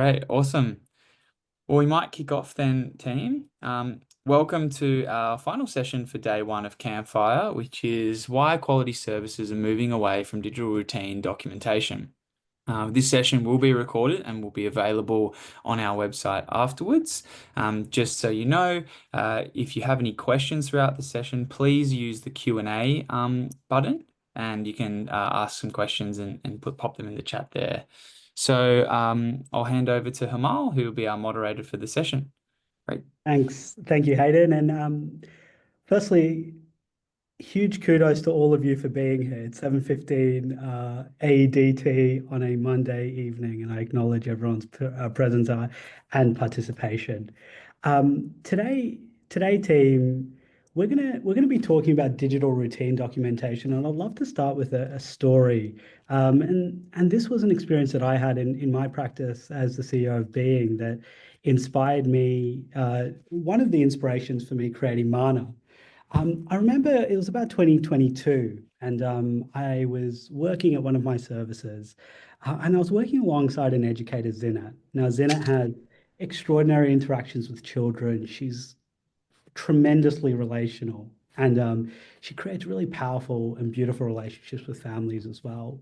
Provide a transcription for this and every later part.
Great, awesome. Well, we might kick off then, team. Welcome to our final session for day one of Campfire, which is why quality services are moving away from digital routine documentation. This session will be recorded and will be available on our website afterwards. Just so you know, if you have any questions throughout the session, please use the Q&A button and you can ask some questions and pop them in the chat there. So I'll hand over to Himal, who will be our moderator for the session. Great. Thanks. Thank you, Hayden. And firstly, huge kudos to all of you for being here. It's 7:15 AEDT on a Monday evening, and I acknowledge everyone's presence and participation. Today, team, we're gonna be talking about digital routine documentation, and I'd love to start with a story. And this was an experience that I had in my practice as the CEO of Being that inspired me. One of the inspirations for me creating Mana. I remember it was about 2022, and I was working at one of my services, and I was working alongside an educator, Zinat. Now, Zinat had extraordinary interactions with children. She's tremendously relational, and she creates really powerful and beautiful relationships with families as well.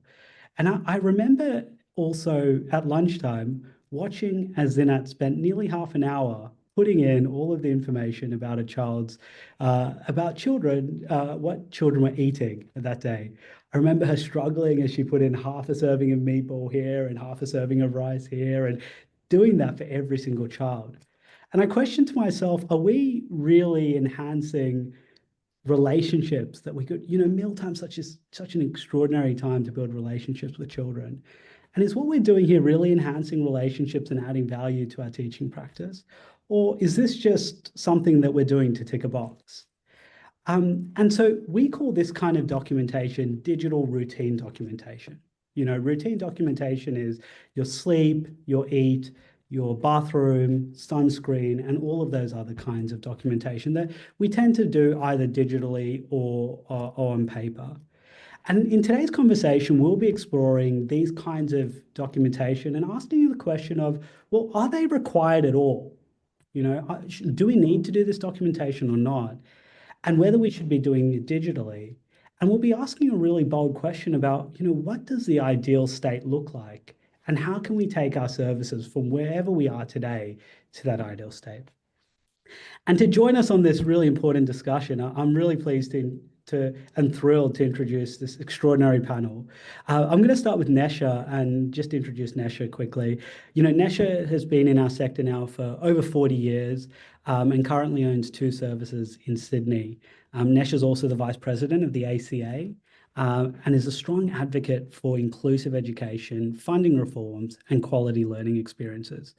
And I remember also at lunchtime watching as Zinat spent nearly half an hour putting in all of the information about about children, what children were eating that day. I remember her struggling as she put in half a serving of meatball here and half a serving of rice here and doing that for every single child. And I questioned to myself, are we really enhancing relationships that we could, mealtime such an extraordinary time to build relationships with children. And is what we're doing here really enhancing relationships and adding value to our teaching practice? Or is this just something that we're doing to tick a box? And so we call this kind of documentation digital routine documentation. Routine documentation is your sleep, your eat, your bathroom, sunscreen, and all of those other kinds of documentation that we tend to do either digitally or on paper. And in today's conversation, we'll be exploring these kinds of documentation and asking you the question of, well, are they required at all? Do we need to do this documentation or not? And whether we should be doing it digitally. And we'll be asking a really bold question about, what does the ideal state look like? And how can we take our services from wherever we are today to that ideal state? And to join us on this really important discussion, I'm really pleased and thrilled to introduce this extraordinary panel. I'm going to start with Nesha and just introduce Nesha quickly. Nesha has been in our sector now for over 40 years and currently owns 2 services in Sydney. Nesha is also the Vice President of the ECE and is a strong advocate for inclusive education, funding reforms, and quality learning experiences.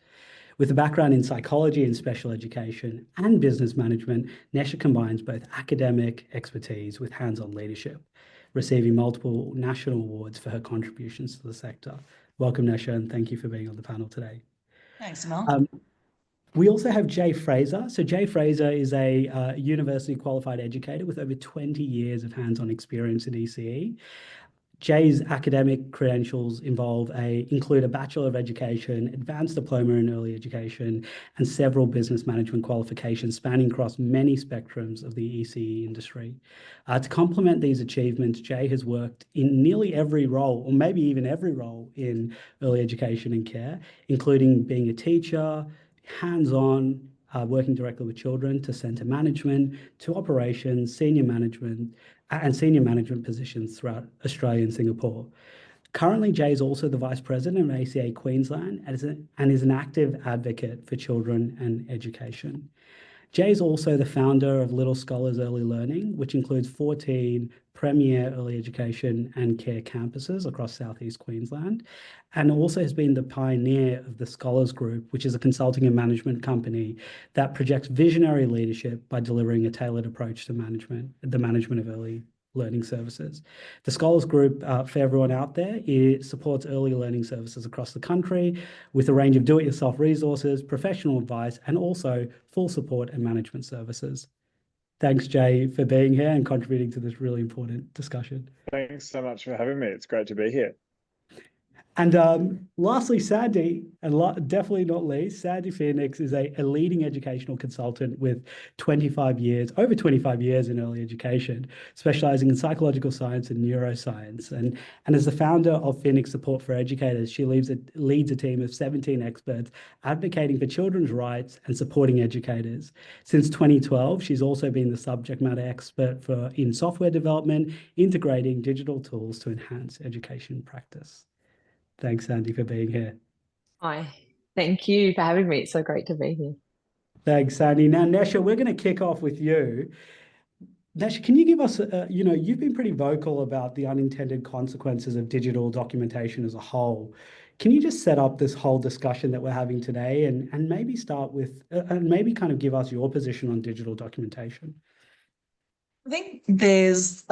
With a background in psychology and special education and business management, Nesha combines both academic expertise with hands-on leadership, receiving multiple national awards for her contributions to the sector. Welcome, Nesha, and thank you for being on the panel today. Thanks, Himal. We also have Jae Fraser. So Jae Fraser is a university qualified educator with over 20 years of hands-on experience in ECE. Jay's academic credentials include a Bachelor of Education, Advanced Diploma in Early Education, and several business management qualifications spanning across many spectrums of the ECE industry. To complement these achievements, Jay has worked in nearly every role, or maybe even every role in early education and care, including being a teacher, hands-on, working directly with children, to centre management, to operations, senior management positions throughout Australia and Singapore. Currently, Jay is also the Vice President of ACA Queensland and is an active advocate for children and education. Jay is also the founder of Little Scholars Early Learning, which includes 14 premier early education and care campuses across Southeast Queensland, and also has been the pioneer of the Scholars Group, which is a consulting and management company that projects visionary leadership by delivering a tailored approach to the management of early learning services. The Scholars Group, for everyone out there, supports early learning services across the country with a range of do-it-yourself resources, professional advice, and also full support and management services. Thanks, Jay, for being here and contributing to this really important discussion. Thanks so much for having me. It's great to be here. And lastly, Sandi, and definitely not least, Sandi Phoenix is a leading educational consultant with 25 years, over 25 years in early education, specializing in psychological science and neuroscience. And as the founder of Phoenix Support for Educators, she leads a team of 17 experts advocating for children's rights and supporting educators. Since 2012, she's also been the subject matter expert in software development, integrating digital tools to enhance education practice. Thanks, Sandi, for being here. Hi, thank you for having me. It's so great to be here. Thanks, Sandi. Now, Nesha, we're going to kick off with you. Nesha, can you give us, you've been pretty vocal about the unintended consequences of digital documentation as a whole. Can you just set up this whole discussion that we're having today and maybe start with, and maybe kind of give us your position on digital documentation? I think there's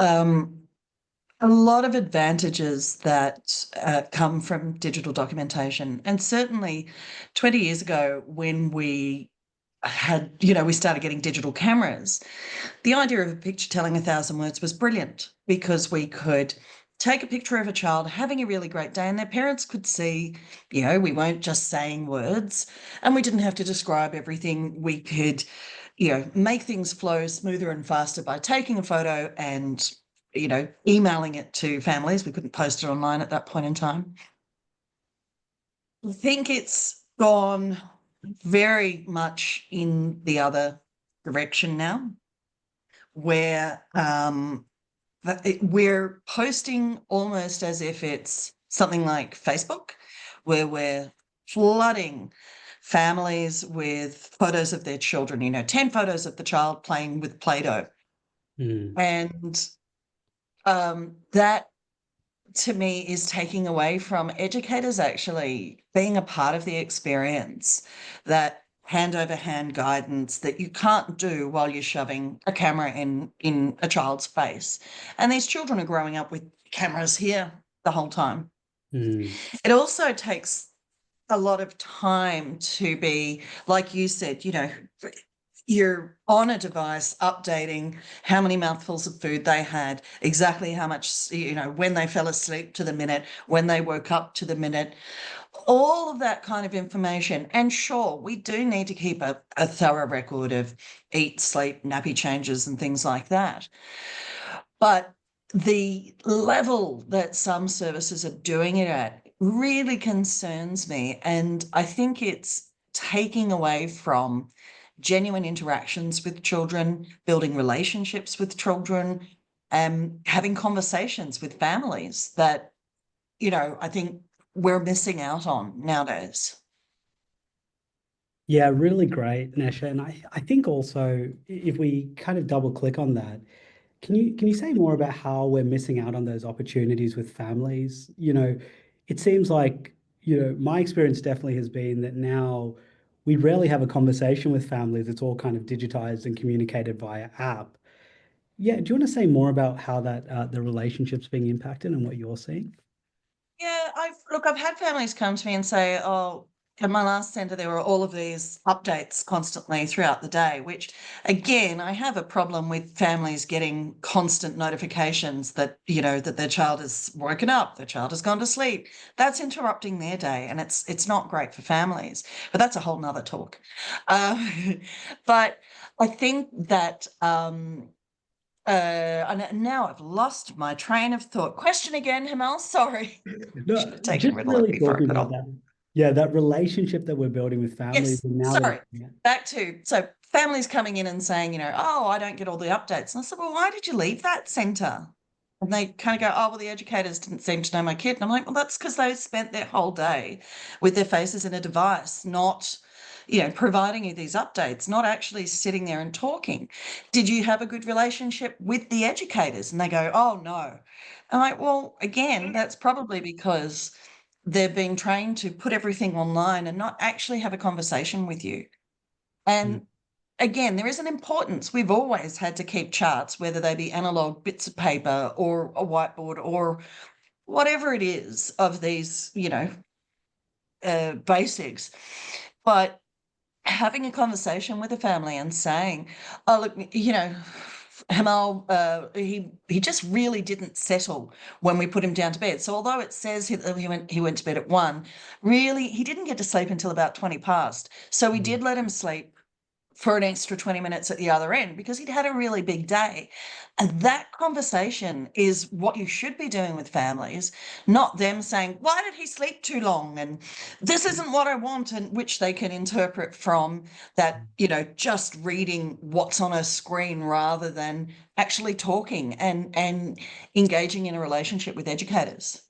a lot of advantages that come from digital documentation. And certainly 20 years ago, when we we started getting digital cameras, the idea of a picture telling 1,000 words was brilliant because we could take a picture of a child having a really great day and their parents could see, we weren't just saying words and we didn't have to describe everything. We could, make things flow smoother and faster by taking a photo and emailing it to families. We couldn't post it online at that point in time. I think it's gone very much in the other direction now, where we're posting almost as if it's something like Facebook, where we're flooding families with photos of their children, 10 photos of the child playing with Play-Doh. And that to me is taking away from educators actually being a part of the experience, that hand over hand guidance that you can't do while you're shoving a camera in a child's face. And these children are growing up with cameras here the whole time. It also takes a lot of time to be, like you said, you're on a device updating how many mouthfuls of food they had, exactly how much, when they fell asleep to the minute, when they woke up to the minute, all of that kind of information. And sure, we do need to keep a thorough record of eat, sleep, nappy changes and things like that. But the level that some services are doing it at really concerns me. And I think it's taking away from genuine interactions with children, building relationships with children, having conversations with families that, I think we're missing out on nowadays. Yeah, really great, Nesha. And I think also if we kind of double click on that, can you say more about how we're missing out on those opportunities with families? It seems like, my experience definitely has been that now we rarely have a conversation with families. It's all kind of digitized and communicated via app. Yeah, do you want to say more about how that the relationship's being impacted and what you're seeing? Yeah, I've had families come to me and say, oh, at my last centre, there were all of these updates constantly throughout the day, which again, I have a problem with families getting constant notifications that, that their child has woken up, their child has gone to sleep. That's interrupting their day and it's not great for families, but that's a whole nother talk. But I think that, and now I've lost my train of thought. Question again, Himal? Sorry. No, Should have taken a just riddle really before I talking put about on. that. Yeah, that relationship that we're building with families Yes, and now sorry. that Back to, so families coming in and saying, oh, I don't get all the updates. And I said, well, why did you leave that centre? And they kind of go, oh, well, the educators didn't seem to know my kid. And I'm like, well, that's because they spent their whole day with their faces in a device, not, providing you these updates, not actually sitting there and talking. Did you have a good relationship with the educators? And they go, oh, no. I'm like, well, again, that's probably because they're being trained to put everything online and not actually have a conversation with you. And again, there is an importance. We've always had to keep charts, whether they be analog bits of paper or a whiteboard or whatever it is of these, basics. But having a conversation with a family and saying, oh, look, Himal, he just really didn't settle when we put him down to bed. So although it says he went to bed at 1, really he didn't get to sleep until about 20 past. So we did let him sleep for an extra 20 minutes at the other end because he'd had a really big day. And that conversation is what you should be doing with families, not them saying, why did he sleep too long? And this isn't what I want, and which they can interpret from that, just reading what's on a screen rather than actually talking and engaging in a relationship with educators.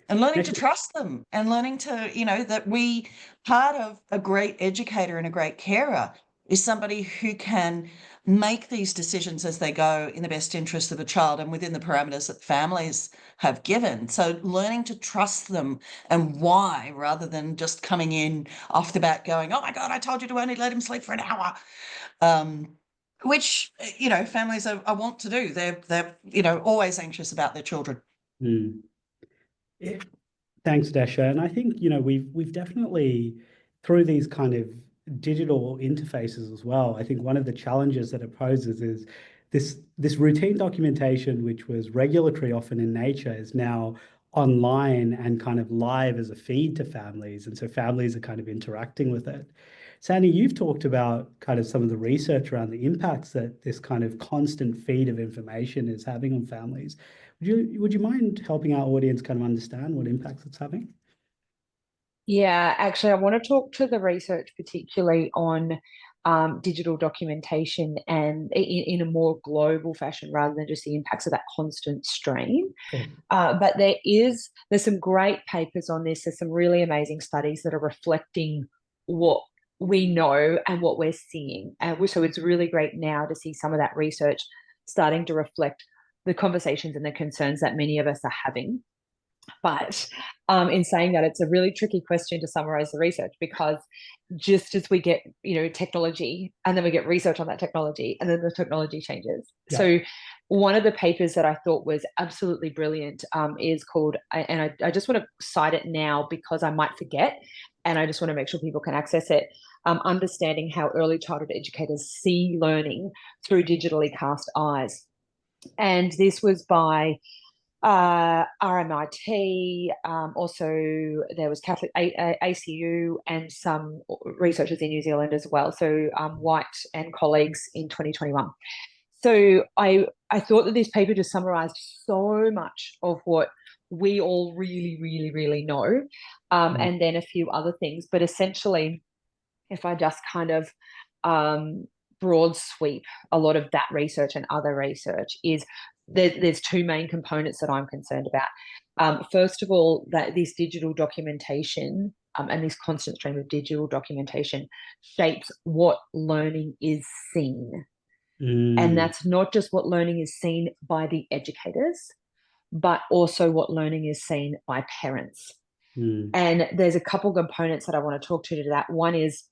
And learning to trust them and learning to, that part of a great educator and a great carer is somebody who can make these decisions as they go in the best interest of a child and within the parameters that families have given. So learning to trust them and why, rather than just coming in off the bat going, oh my God, I told you to only let him sleep for an hour. Which, families are want to do. They're always anxious about their children. Mm. Thanks, Nesha. And I think, we've definitely, through these kind of digital interfaces as well, I think one of the challenges that it poses is this routine documentation, which was regulatory often in nature, is now online and kind of live as a feed to families. And so families are kind of interacting with it. Sandi, you've talked about kind of some of the research around the impacts that this kind of constant feed of information is having on families. Would you mind helping our audience kind of understand what impacts it's having? Yeah, actually, I want to talk to the research particularly on digital documentation and in a more global fashion rather than just the impacts of that constant stream. Sure. But there's some great papers on this. There's some really amazing studies that are reflecting what we know and what we're seeing. So it's really great now to see some of that research starting to reflect the conversations and the concerns that many of us are having. But in saying that, it's a really tricky question to summarize the research, because just as we get, technology, and then we get research on that technology, and then the technology changes. Yeah. So one of the papers that I thought was absolutely brilliant is called, and I just want to cite it now because I might forget, and I just want to make sure people can access it, Understanding How Early Childhood Educators See Learning Through Digitally Cast Eyes. And this was by RMIT, also there was Catholic ACU and some researchers in New Zealand as well. So White and colleagues in 2021. So I thought that this paper just summarized so much of what we all really, really, really know, and then a few other things. But essentially, if I just kind of broad sweep a lot of that research and other research, is there's two main components that I'm concerned about. First of all, that this digital documentation and this constant stream of digital documentation shapes what learning is seen. And that's not just what learning is seen by the educators, but also what learning is seen by parents. And there's a couple components that I want to talk to that. One is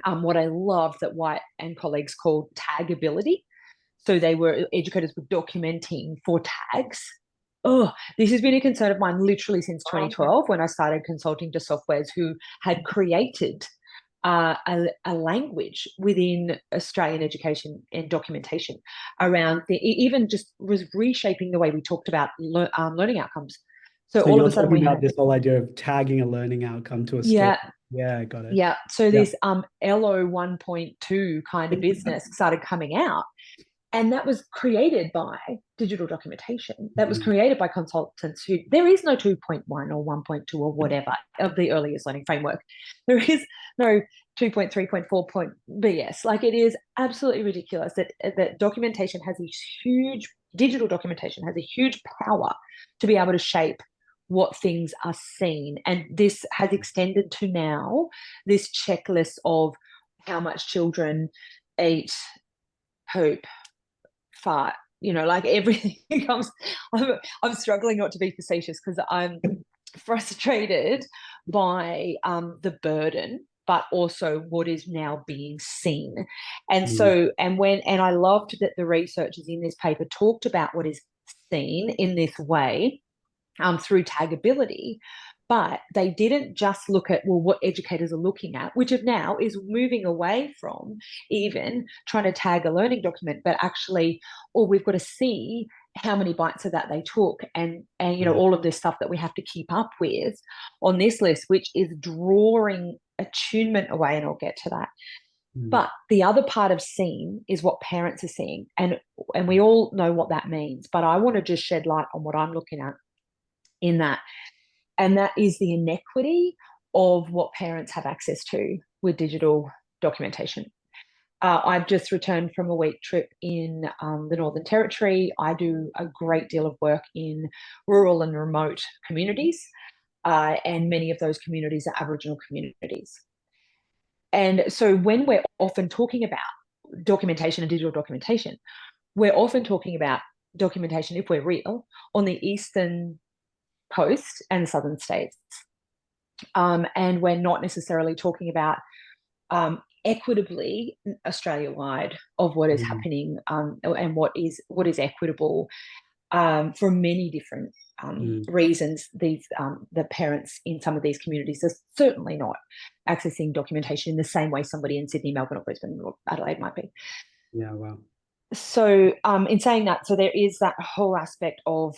what I love that White and colleagues called tagability. So educators were documenting for tags. Oh, this has been a concern of mine literally since 2012 when I started consulting to softwares who had created a language within Australian education and documentation around even just was reshaping the way we talked about learning outcomes. So all of a sudden we had this whole idea of tagging a learning outcome to a story. Yeah, got it. Yeah. So this LO 1.2 kind of business started coming out. And that was created by digital documentation. That was created by consultants who, there is no 2.1 or 1.2 or whatever of the earliest learning framework. There is no 2.3.4 BS. Like, it is absolutely ridiculous that documentation has a huge, digital documentation has a huge power to be able to shape what things are seen. And this has extended to now this checklist of how much children eat, poop, fart, like everything comes. I'm struggling not to be facetious because I'm frustrated by the burden, but also what is now being seen. And so, and I loved that the researchers in this paper talked about what is seen in this way through tagability, But they didn't just look at, well, what educators are looking at, which now is moving away from even trying to tag a learning document, but actually, we've got to see how many bites of that they took, and all of this stuff that we have to keep up with on this list, which is drawing attunement away, and I'll get to that. But the other part of seeing is what parents are seeing, and we all know what that means, but I want to just shed light on what I'm looking at in that, and that is the inequity of what parents have access to with digital documentation. I've just returned from a week trip in the Northern Territory. I do a great deal of work in rural and remote communities, and many of those communities are Aboriginal communities. And so when we're often talking about documentation and digital documentation, we're often talking about documentation, if we're real, on the eastern coast and the southern states. And we're not necessarily talking about equitably Australia-wide of what is happening, and what is equitable for many different reasons. The parents in some of these communities are certainly not accessing documentation in the same way somebody in Sydney, Melbourne, or Brisbane or Adelaide might be. Yeah, wow. So in saying that, so there is that whole aspect of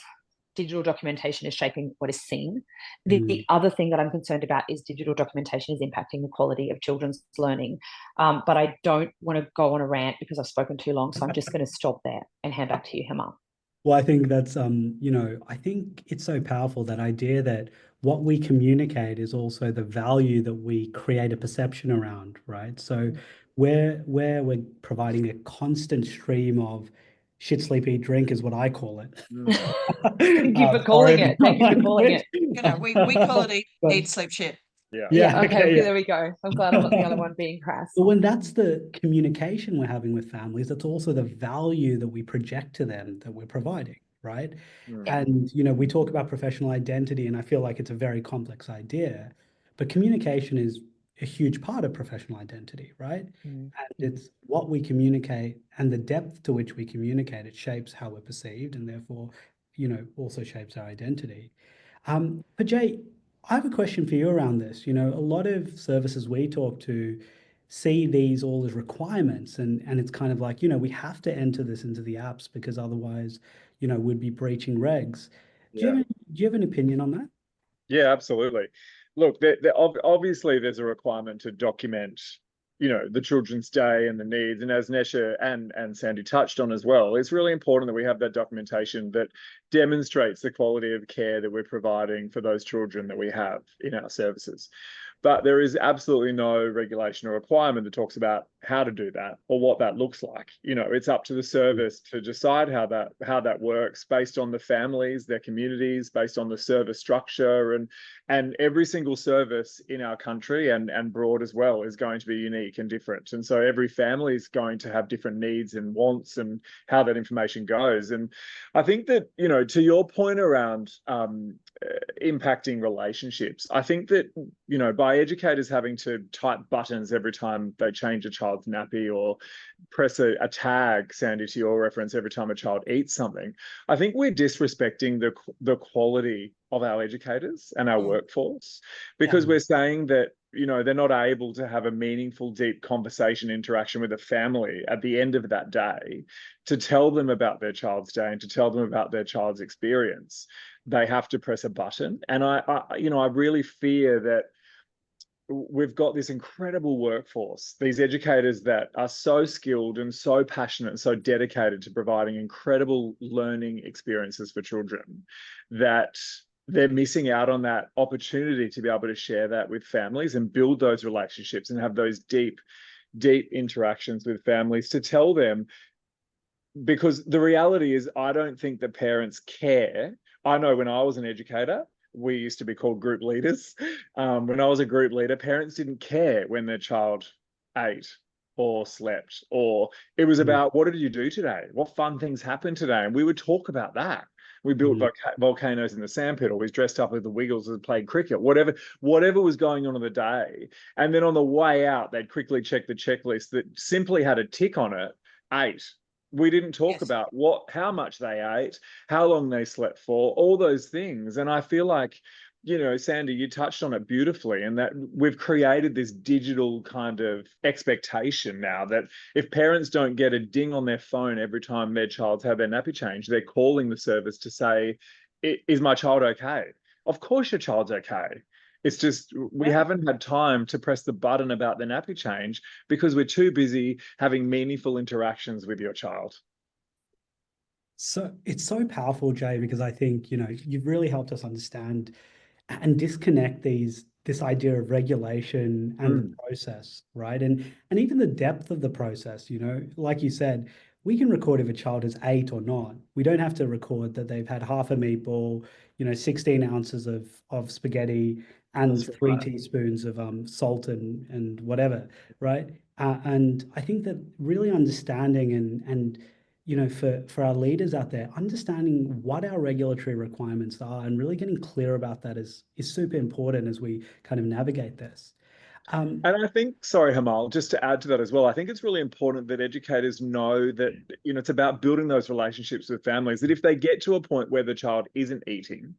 digital documentation is shaping what is seen. The other thing that I'm concerned about is digital documentation is impacting the quality of children's learning. But I don't want to go on a rant because I've spoken too long, so I'm just going to stop there and hand back to you, Himal. Well, I think that's, I think it's so powerful, that idea that what we communicate is also the value that we create a perception around, right? So where we're providing a constant stream of shit, sleep, eat, drink is what I call it. Thank you for calling it. Thank you for calling it. We call it eat, sleep, shit. Yeah. Okay. There we go. I'm glad I'm not the other one being crass. But when that's the communication we're having with families, that's also the value that we project to them that we're providing, right? And, we talk about professional identity, and I feel like it's a very complex idea, but communication is a huge part of professional identity, right? And it's what we communicate and the depth to which we communicate. It shapes how we're perceived, and therefore, also shapes our identity. But Jae, I have a question for you around this. A lot of services we talk to see these all as requirements, and it's kind of like, we have to enter this into the apps because otherwise, we'd be breaching regs. Do you have an opinion on that? Yeah, absolutely. Look, obviously there's a requirement to document, the children's day and the needs. And as Nesha and Sandi touched on as well, it's really important that we have that documentation that demonstrates the quality of care that we're providing for those children that we have in our services. But there is absolutely no regulation or requirement that talks about how to do that or what that looks like. It's up to the service to decide how that works based on the families, their communities, based on the service structure, and every single service in our country and abroad as well is going to be unique and different. And so every family is going to have different needs and wants and how that information goes. And I think that, to your point around impacting relationships, I think that, by educators having to type buttons every time they change a child's nappy or press a tag, Sandi, to your reference, every time a child eats something, I think we're disrespecting the quality of our educators and our workforce, because we're saying that, they're not able to have a meaningful, deep conversation interaction with a family at the end of that day to tell them about their child's day and to tell them about their child's experience. They have to press a button. And I really fear that we've got this incredible workforce, these educators that are so skilled and so passionate and so dedicated to providing incredible learning experiences for children, that they're missing out on that opportunity to be able to share that with families and build those relationships and have those deep interactions with families to tell them. Because the reality is, I don't think the parents care. I know when I was an educator, we used to be called group leaders. When I was a group leader, parents didn't care when their child ate or slept, or it was about, what did you do today? What fun things happened today? And we would talk about that. We built volcanoes in the sandpit, or we dressed up with the Wiggles and played cricket, whatever was going on the day. And then on the way out, they'd quickly check the checklist that simply had a tick on it, 8. We didn't talk about how much they ate, how long they slept for, all those things. And I feel like you know, Sandy, you touched on it beautifully, and that we've created this digital kind of expectation now that if parents don't get a ding on their phone every time their child's had their nappy change, they're calling the service to say, is my child okay? Of course your child's okay. It's just we haven't had time to press the button about the nappy change because we're too busy having meaningful interactions with your child. So it's so powerful, Jay, because I think, you know, you've really helped us understand and disconnect this idea of regulation and the process, right? And even the depth of the process, you know, like you said, we can record if a child is 8 or not. We don't have to record that they've had half a meatball, you know, 16 ounces of spaghetti and That's 3 right. teaspoons of salt and whatever, right? And I think that really understanding and you know, for our leaders out there, understanding what our regulatory requirements are and really getting clear about that is super important as we kind of navigate this. And I think, sorry, Himal, just to add to that as well, I think it's really important that educators know that, you know, it's about building those relationships with families, that if they get to a point where the child isn't eating,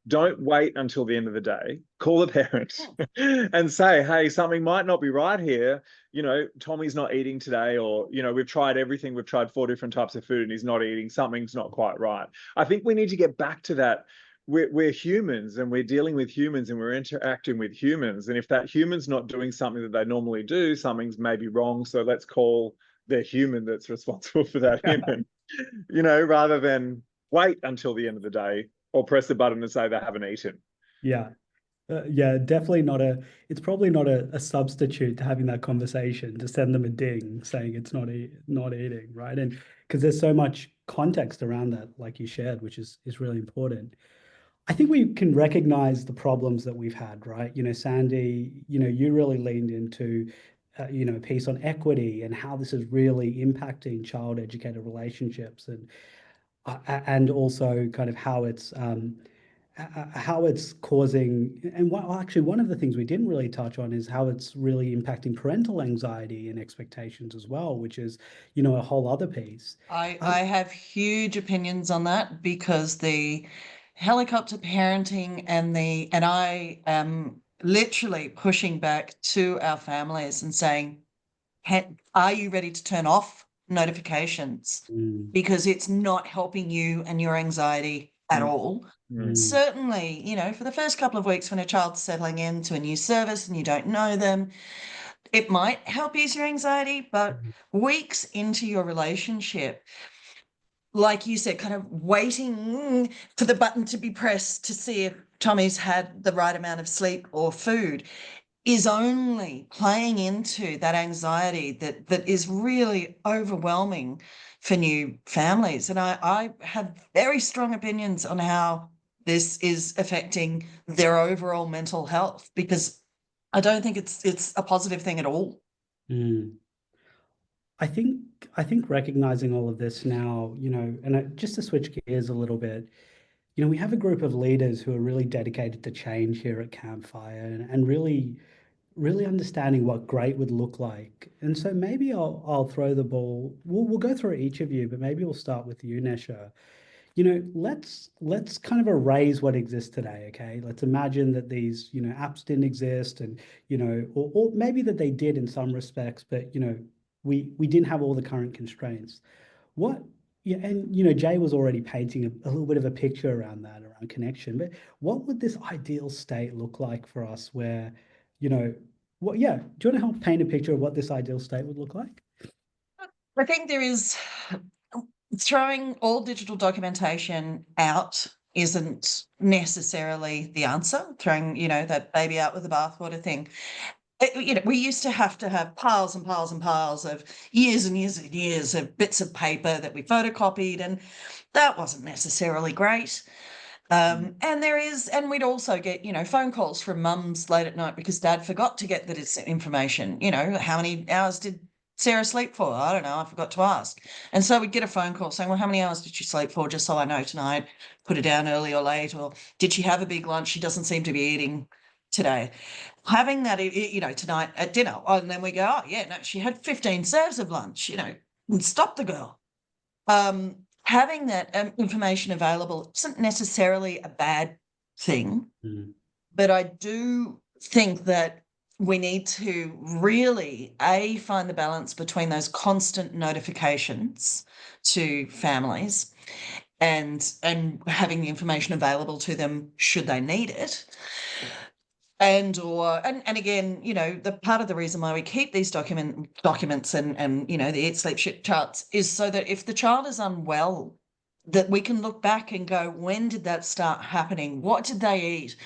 don't wait until the end of the day. Call the parent and say, hey, something might not be right here. You know, Tommy's not eating today, or, you know, we've tried everything. We've tried 4 different types of food and he's not eating. Something's not quite right. I think we need to get back to that. We're humans and we're dealing with humans and we're interacting with humans. And if that human's not doing something that they normally do, something's maybe wrong. So let's call the human that's responsible for that human, you know, rather than wait until the end of the day or press the button and say they haven't eaten. Yeah. Yeah, definitely not it's probably not a substitute to having that conversation to send them a ding saying it's not eating, right? And because there's so much context around that, like you shared, which is really important. I think we can recognize the problems that we've had, right? You know, Sandy, you know, you really leaned into, you know, a piece on equity and how this is really impacting child educator relationships and also kind of how it's causing, and actually one of the things we didn't really touch on is how it's really impacting parental anxiety and expectations as well, which is, you know, a whole other piece. I have huge opinions on that because the helicopter parenting and I am literally pushing back to our families and saying, are you ready to turn off notifications? Because it's not helping you and your anxiety at all. Certainly, you know, for the first couple of weeks when a child's settling into a new service and you don't know them, it might help ease your anxiety, but weeks into your relationship, like you said, kind of waiting for the button to be pressed to see if Tommy's had the right amount of sleep or food is only playing into that anxiety that is really overwhelming for new families. And I have very strong opinions on how this is affecting their overall mental health, because I don't think it's a positive thing at all. I think recognizing all of this now, you know, and just to switch gears a little bit, you know, we have a group of leaders who are really dedicated to change here at Campfire and really understanding what great would look like. And so maybe I'll throw the ball. We'll go through each of you, but maybe we'll start with you, Nesha. You know, let's kind of erase what exists today, okay? Let's imagine that these, you know, apps didn't exist and, you know, or maybe that they did in some respects, but, you know, we didn't have all the current constraints. What, yeah, and you know, Jay was already painting a little bit of a picture around that, around connection, but what would this ideal state look like for us where, you know, what, yeah, do you want to help paint a picture of what this ideal state would look like? I think there is throwing all digital documentation out isn't necessarily the answer. Throwing, you know, that baby out with the bathwater thing. You know, we used to have piles and piles and piles of years and years and years of bits of paper that we photocopied, and that wasn't necessarily great. And we'd also get, you know, phone calls from mums late at night because dad forgot to get this information. You know, how many hours did Sarah sleep for? I don't know. I forgot to ask. And so we'd get a phone call saying, well, how many hours did she sleep for? Just so I know tonight, put her down early or late, or did she have a big lunch? She doesn't seem to be eating today. Having that, you know, tonight at dinner, and then we go, oh yeah, no, she had 15 serves of lunch, you know, and stop the girl. Having that information available isn't necessarily a bad thing. But I do think that we need to really, find the balance between those constant notifications to families and having the information available to them should they need it. And again, the part of the reason why we keep these documents and the eat, sleep, shit charts is so that if the child is unwell, that we can look back and go, when did that start happening? What did they eat?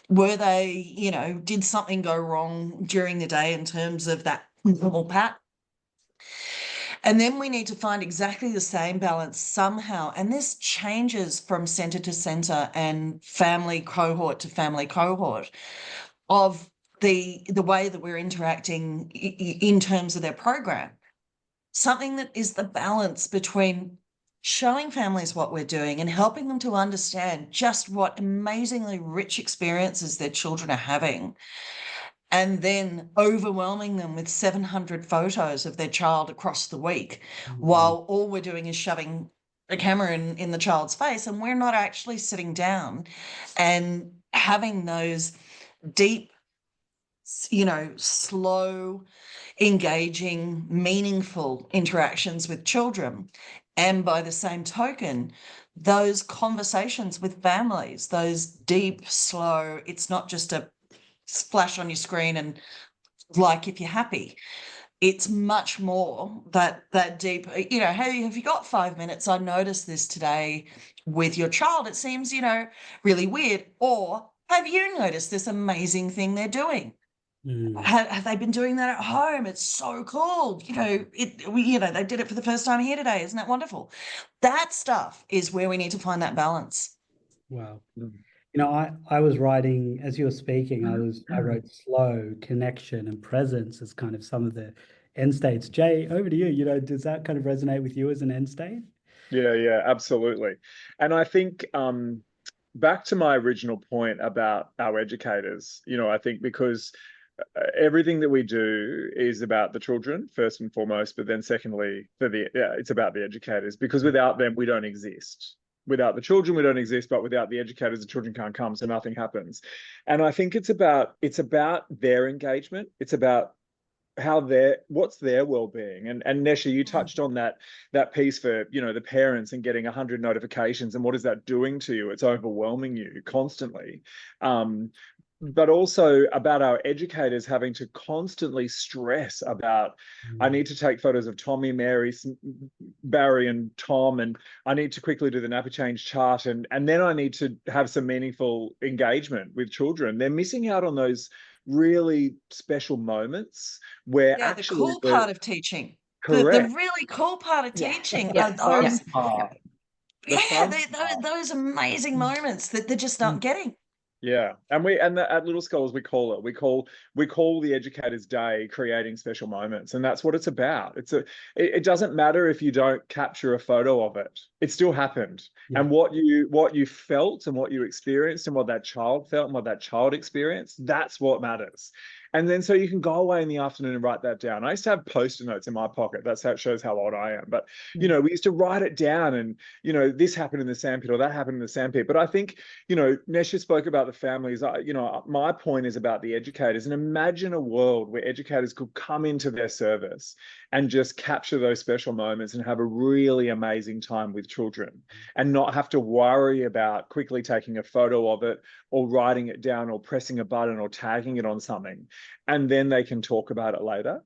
Were they, did something go wrong during the day in terms of that normal pattern? And then we need to find exactly the same balance somehow. And this changes from centre to centre and family cohort to family cohort of the way that we're interacting in terms of their program. Something that is the balance between showing families what we're doing and helping them to understand just what amazingly rich experiences their children are having, and then overwhelming them with 700 photos of their child across the week, while all we're doing is shoving a camera in the child's face, and we're not actually sitting down and having those deep, slow, engaging, meaningful interactions with children. And by the same token, those conversations with families, those deep, slow, it's not just a flash on your screen and like if you're happy. It's much more that deep, hey, have you got 5 minutes? I noticed this today with your child. It seems, really weird. Or have you noticed this amazing thing they're doing? Have they been doing that at home? It's so cool. They did it for the first time here today. Isn't that wonderful? That stuff is where we need to find that balance. Wow. I was writing, as you were speaking, I wrote slow, connection, and presence as kind of some of the end states. Jae, over to you. Does that kind of resonate with you as an end state? Yeah, absolutely. And I think back to my original point about our educators, I think because everything that we do is about the children first and foremost, but then secondly, it's about the educators, because without them, we don't exist. Without the children, we don't exist, but without the educators, the children can't come, so nothing happens. And I think it's about their engagement. It's about what's their well-being. And Nesha, you touched on that piece for the parents and getting 100 notifications, and what is that doing to you? It's overwhelming you constantly. But also about our educators having to constantly stress about, I need to take photos of Tommy, Mary, Barry, and Tom, and I need to quickly do the nappy change chart, and then I need to have some meaningful engagement with children. They're missing out on those really special moments where actually the cool part of teaching. Correct. The really cool part of teaching Yeah. are those. Yeah. Those amazing moments that they're just not getting. Yeah, and at Little Scholars we call it. We call the Educators Day creating special moments, and that's what it's about. It doesn't matter if you don't capture a photo of it. It still happened, and what you felt and what you experienced and what that child felt and what that child experienced, that's what matters. And then so you can go away in the afternoon and write that down. I used to have Post-it notes in my pocket. That's how it shows how old I am. But we used to write it down, and this happened in the sandpit or that happened in the sandpit. But I think Nesha spoke about the families. My point is about the educators. And imagine a world where educators could come into their service and just capture those special moments and have a really amazing time with children, and not have to worry about quickly taking a photo of it or writing it down or pressing a button or tagging it on something, and then they can talk about it later.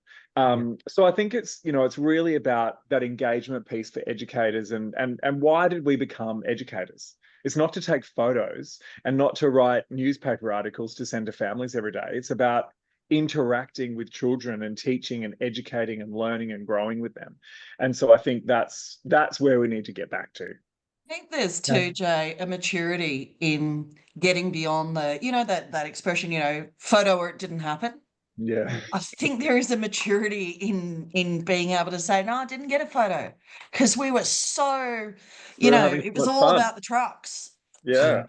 So I think it's really about that engagement piece for educators, and why did we become educators? It's not to take photos and not to write newspaper articles to send to families every day. It's about interacting with children and teaching and educating and learning and growing with them. And so I think that's where we need to get back to. I think there's too, Jay, a maturity in getting beyond that expression, photo or it didn't happen. Yeah. I think there is a maturity in being able to say, no, I didn't get a photo, because we were so, it was all about the trucks. Yeah.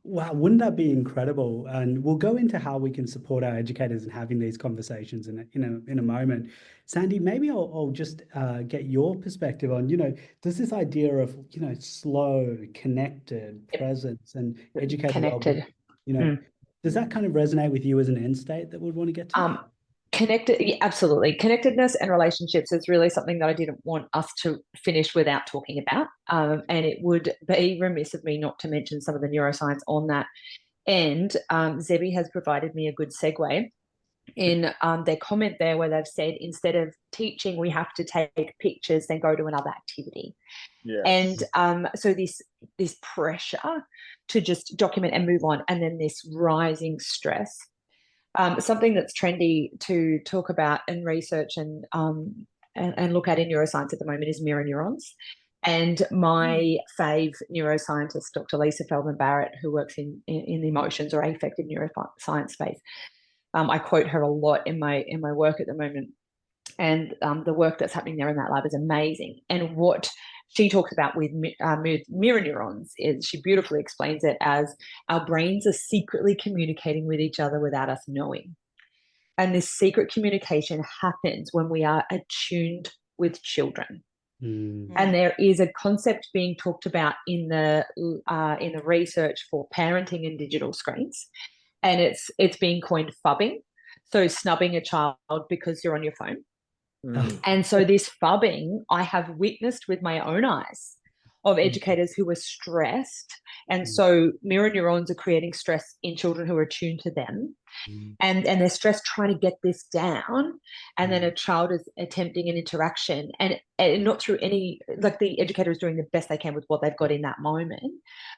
Wow, wouldn't that be incredible? And we'll go into how we can support our educators in having these conversations in a moment. Sandi, maybe I'll just get your perspective on, does this idea of, slow, connected presence and educator Connected. You know, does that kind of resonate with you as an end state that we'd want to get to? Absolutely. Connectedness and relationships is really something that I didn't want us to finish without talking about. And it would be remiss of me not to mention some of the neuroscience on that. And Zebby has provided me a good segue in their comment there, where they've said, instead of teaching, we have to take pictures, then go to another activity. Yes. And so this pressure to just document and move on, and then this rising stress. Something that's trendy to talk about and research and look at in neuroscience at the moment is mirror neurons. And my fave neuroscientist, Dr. Lisa Feldman Barrett, who works in the emotions or affective neuroscience space, I quote her a lot in my work at the moment. And the work that's happening there in that lab is amazing. And what she talks about with mirror neurons is, she beautifully explains it as our brains are secretly communicating with each other without us knowing. And this secret communication happens when we are attuned with children. And there is a concept being talked about in the research for parenting and digital screens, and it's being coined phubbing, so snubbing a child because you're on your phone. And so this phubbing I have witnessed with my own eyes of educators who are stressed, and so mirror neurons are creating stress in children who are attuned to them, and they're stressed trying to get this down, and then a child is attempting an interaction and not through any, like, the educator is doing the best they can with what they've got in that moment,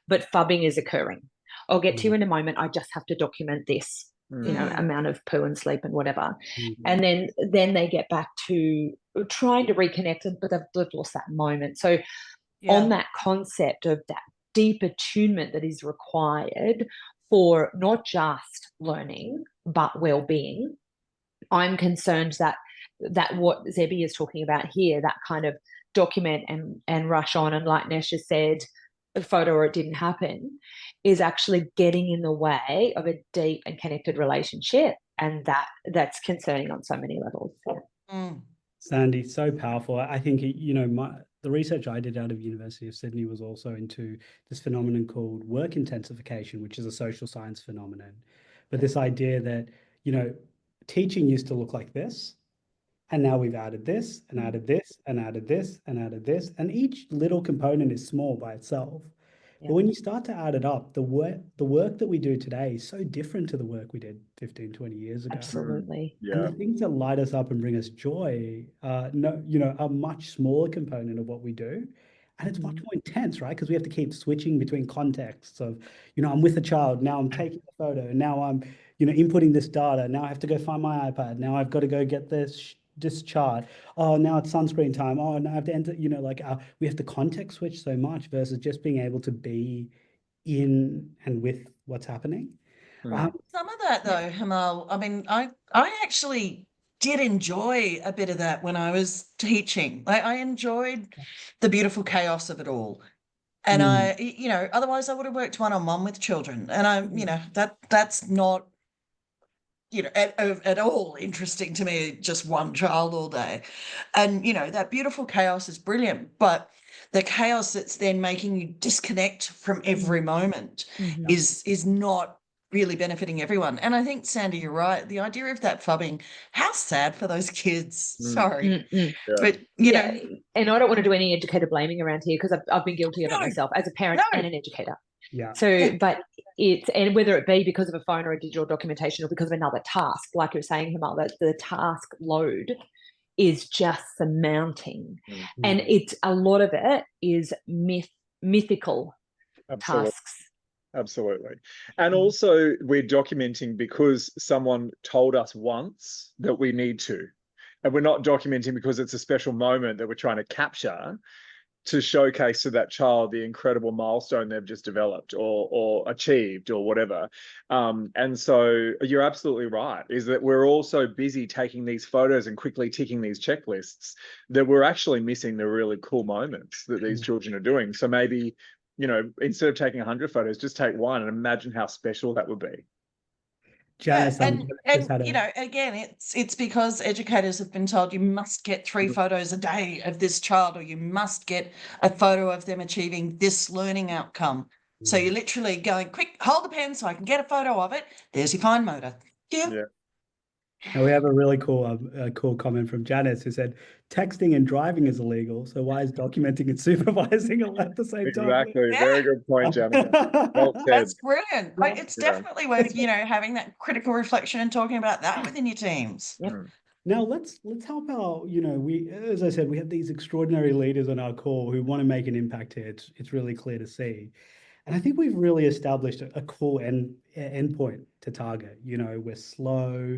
but phubbing is occurring. I'll get to you in a moment. I just have to document this, amount of poo and sleep and whatever. And then they get back to trying to reconnect, but they've lost that moment. So on that concept of that deep attunement that is required for not just learning, but well-being, I'm concerned that what Zebby is talking about here, that kind of document and rush on, and like Nesha said, a photo or it didn't happen, is actually getting in the way of a deep and connected relationship, and that's concerning on so many levels. Sandi, so powerful. I think, the research I did out of University of Sydney was also into this phenomenon called work intensification, which is a social science phenomenon. But this idea that, teaching used to look like this, and now we've added this and added this and added this and added this, and each little component is small by itself. But when you start to add it up, the work that we do today is so different to the work we did 15, 20 years ago. Absolutely. And the things that light us up and bring us joy, are much smaller component of what we do. And it's much more intense, right? Because we have to keep switching between contexts of, I'm with a child, now I'm taking a photo, now I'm, inputting this data, now I have to go find my iPad, now I've got to go get this chart. Oh, now it's sunscreen time. Oh, now I have to enter, we have to context switch so much versus just being able to be in and with what's happening. Some of that though, Himal, I mean, I actually did enjoy a bit of that when I was teaching. Like, I enjoyed the beautiful chaos of it all. And I, otherwise I would have worked one-on-one with children. And that's not, at all interesting to me, just one child all day. And, that beautiful chaos is brilliant, but the chaos that's then making you disconnect from every moment is not really benefiting everyone. And I think, Sandi, you're right. The idea of that phubbing, how sad for those kids. Sorry. But, and I don't want to do any educator blaming around here, because I've been guilty of it myself as a parent and an educator. But and whether it be because of a phone or a digital documentation, or because of another task, like you're saying, Himal, that the task load is just surmounting. And it's a lot of it is mythical tasks. Absolutely. And also we're documenting because someone told us once that we need to. And we're not documenting because it's a special moment that we're trying to capture to showcase to that child the incredible milestone they've just developed or achieved or whatever. And so you're absolutely right, is that we're also busy taking these photos and quickly ticking these checklists that we're actually missing the really cool moments that these children are doing. So maybe, instead of taking 100 photos, just take one and imagine how special that would be. And again, it's because educators have been told you must get 3 photos a day of this child, or you must get a photo of them achieving this learning outcome. So you're literally going, quick, hold the pen so I can get a photo of it. There's your fine motor. Yeah. And we have a really cool comment from Janice who said, texting and driving is illegal, so why is documenting and supervising all at the same time? Exactly. Yeah. Very good point, Janet. Well said. That's brilliant. Yeah. It's definitely worth, having that critical reflection and talking about that within your teams. Now let's help out. As I said, we have these extraordinary leaders on our call who want to make an impact here. It's really clear to see. And I think we've really established a cool endpoint to target. We're slow,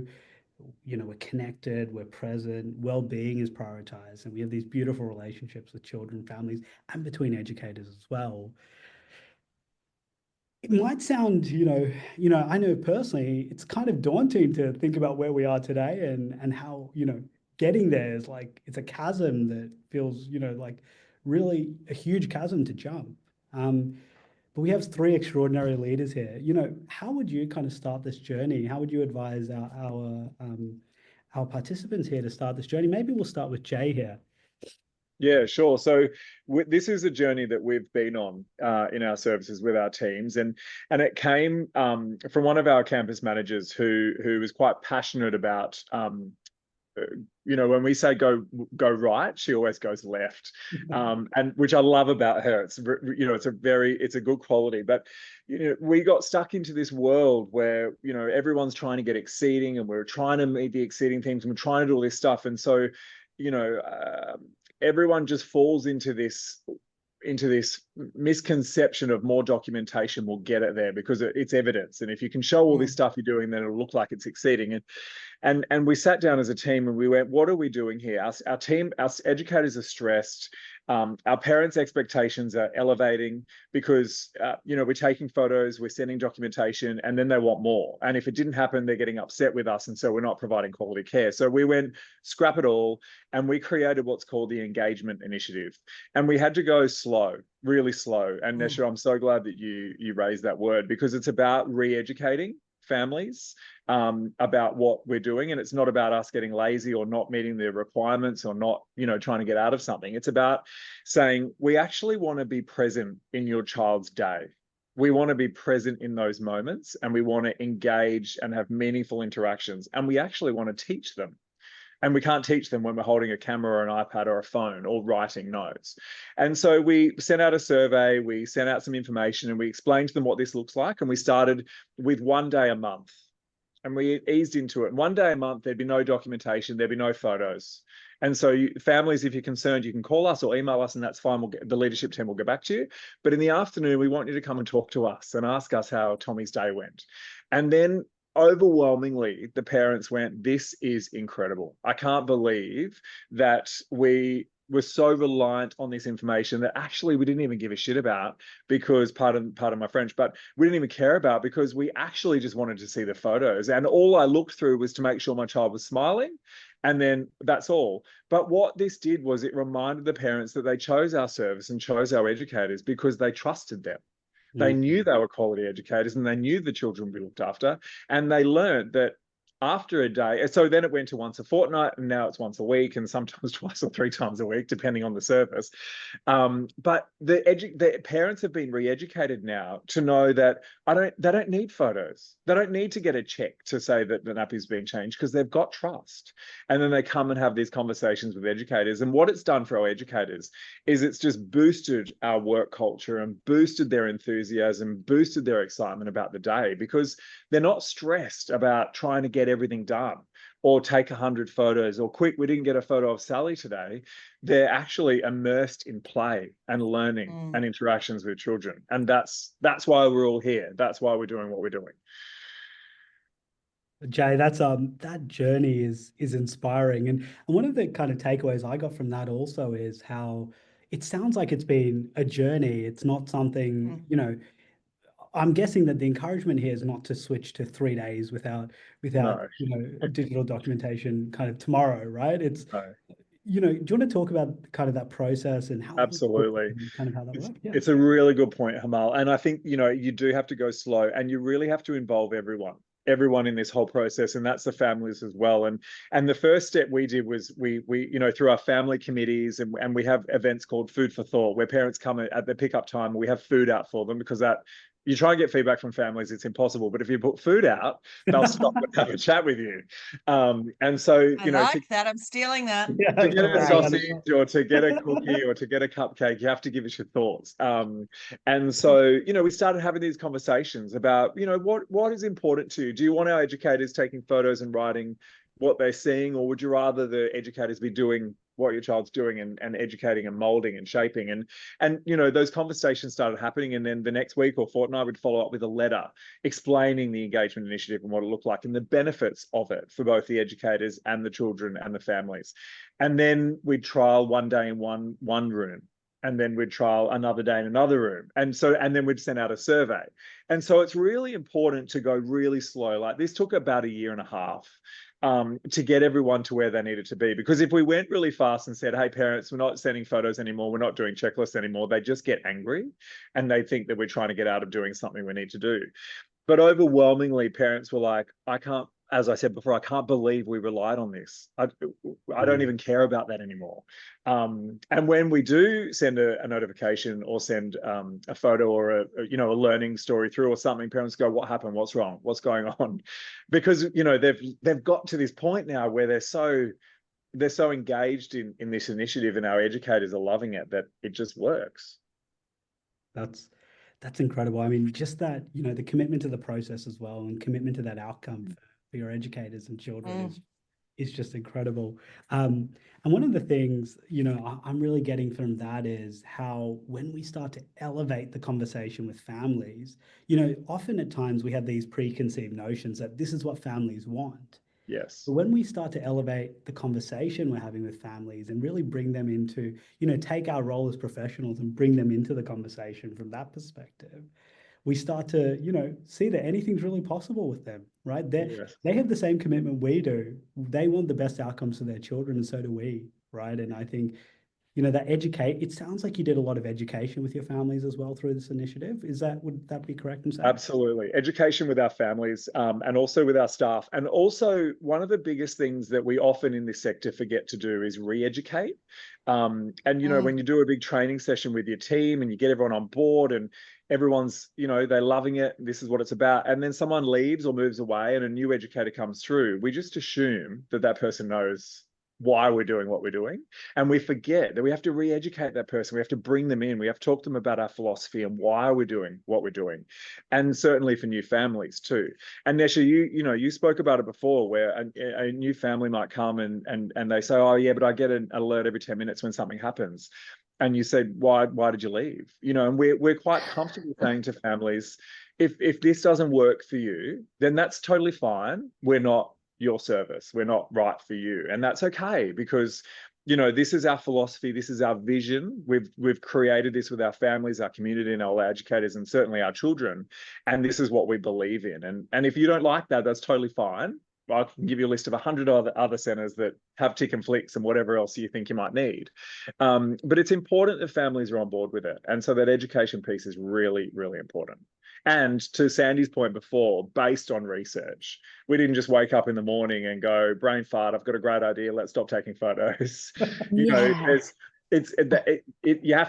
we're connected, we're present, well-being is prioritized, and we have these beautiful relationships with children, families, and between educators as well. It might sound, I know personally, it's kind of daunting to think about where we are today and how, getting there is like, it's a chasm that feels, like really a huge chasm to jump. But we have three extraordinary leaders here. How would you kind of start this journey? How would you advise our participants here to start this journey? Maybe we'll start with Jae here. Yeah, sure. So this is a journey that we've been on in our services with our teams, and it came from one of our campus managers who was quite passionate about when we say go right, she always goes left, and which I love about her. It's it's a good quality. But we got stuck into this world where everyone's trying to get exceeding, and we're trying to meet the exceeding things, and we're trying to do all this stuff, and so everyone just falls into this misconception of more documentation will get it there because it's evidence, and if you can show all this stuff you're doing, then it'll look like it's exceeding. And we sat down as a team and we went, what are we doing here? Our team, our educators are stressed. Our parents' expectations are elevating because we're taking photos, we're sending documentation, and then they want more. And if it didn't happen, they're getting upset with us, and so we're not providing quality care. So we went, scrap it all, and we created what's called the engagement initiative. And we had to go slow, really slow. And Nesha, I'm so glad that you raised that word, because it's about re-educating families about what we're doing, and it's not about us getting lazy or not meeting the requirements or not trying to get out of something. It's about saying we actually want to be present in your child's day. We want to be present in those moments, and we want to engage and have meaningful interactions, and we actually want to teach them. And we can't teach them when we're holding a camera or an iPad or a phone or writing notes. And so we sent out a survey, we sent out some information, and we explained to them what this looks like. And we started with 1 day a month. And we eased into it. 1 day a month, there'd be no documentation, there'd be no photos. And so families, if you're concerned, you can call us or email us, and that's fine. The leadership team will get back to you. But in the afternoon, we want you to come and talk to us and ask us how Tommy's day went. And then overwhelmingly, the parents went, this is incredible. I can't believe that we were so reliant on this information that actually we didn't even give a shit about, because part of my French, but we didn't even care about, because we actually just wanted to see the photos. And all I looked through was to make sure my child was smiling. And then that's all. But what this did was it reminded the parents that they chose our service and chose our educators because they trusted them. They knew they were quality educators, and they knew the children would be looked after, and they learned that after a day, so then it went to once a fortnight, and now it's once a week, and sometimes twice or 3 times a week, depending on the service. But the parents have been re-educated now to know that they don't need photos. They don't need to get a check to say that the nappy's been changed, because they've got trust. And then they come and have these conversations with educators. And what it's done for our educators is it's just boosted our work culture and boosted their enthusiasm, boosted their excitement about the day, because they're not stressed about trying to get everything done or take 100 photos, or quick, we didn't get a photo of Sally today. They're actually immersed in play and learning and interactions with children. And that's why we're all here. That's why we're doing what we're doing. Jae, that journey is inspiring. And one of the kind of takeaways I got from that also is how it sounds like it's been a journey. It's not something, I'm guessing that the encouragement here is not to switch to 3 days without No. digital documentation kind of tomorrow, right? It's No. do you want to talk about kind of that process and how Absolutely kind of how that works? Yeah. It's a really good point, Himal. And I think you do have to go slow, and you really have to involve everyone. everyone in this whole process, and that's the families as well. And the first step we did was we through our family committees, and we have events called Food for Thought, where parents come at the pickup time. We have food out for them, because that, you try and get feedback from families, it's impossible. But if you put food out, they'll stop and have a chat with you. And so, I like that. I'm stealing that. Yeah, to get a Right. sausage or to get a cookie or to get a cupcake, you have to give us your thoughts. And so, we started having these conversations about, what is important to you? Do you want our educators taking photos and writing what they're seeing, or would you rather the educators be doing what your child's doing and educating and molding and shaping? And those conversations started happening, and then the next week or fortnight we'd follow up with a letter explaining the engagement initiative and what it looked like and the benefits of it for both the educators and the children and the families. And then we'd trial one day in one room, and then we'd trial another day in another room, and then we'd send out a survey. And so it's really important to go really slow. Like, this took about 1.5 years to get everyone to where they needed to be. Because if we went really fast and said, hey, parents, we're not sending photos anymore, we're not doing checklists anymore, they just get angry and they think that we're trying to get out of doing something we need to do. But overwhelmingly, parents were like, as I said before, I can't believe we relied on this. I don't even care about that anymore. And when we do send a notification or send a photo or a learning story through or something, parents go, what happened? What's wrong? What's going on? Because, they've got to this point now where they're so engaged in this initiative, and our educators are loving it, that it just works. That's incredible. I mean, just that, the commitment to the process as well, and commitment to that outcome for your educators and children is just incredible. And one of the things, I'm really getting from that is how, when we start to elevate the conversation with families, often at times we have these preconceived notions that this is what families want. Yes. But when we start to elevate the conversation we're having with families and really bring them into, take our role as professionals and bring them into the conversation from that perspective, we start to, see that anything's really possible with them, right? They have the same commitment we do. They want the best outcomes for their children, and so do we, right? And I think, it sounds like you did a lot of education with your families as well through this initiative. Would that be correct in saying? Absolutely. Education with our families, and also with our staff. And also, one of the biggest things that we often in this sector forget to do is re-educate. And, when you do a big training session with your team and you get everyone on board and everyone's, they're loving it, this is what it's about, and then someone leaves or moves away and a new educator comes through, we just assume that person knows why we're doing what we're doing. And we forget that we have to re-educate that person. We have to bring them in. We have to talk to them about our philosophy and why we're doing what we're doing. And certainly for new families too. And Nesha, you spoke about it before, where a new family might come and they say, oh yeah, but I get an alert every 10 minutes when something happens. And you said, why did you leave? And we're quite comfortable saying to families, if this doesn't work for you, then that's totally fine. We're not your service, we're not right for you, and that's okay, because this is our philosophy, this is our vision. We've created this with our families, our community, and our educators, and certainly our children, and this is what we believe in. And if you don't like that, that's totally fine. I can give you a list of 100 other centres that have tick and flicks and whatever else you think you might need. But it's important that families are on board with it, and so that education piece is really, really important. And to Sandi's point before, based on research, we didn't just wake up in the morning and go, brain fart, I've got a great idea, let's stop taking photos. You have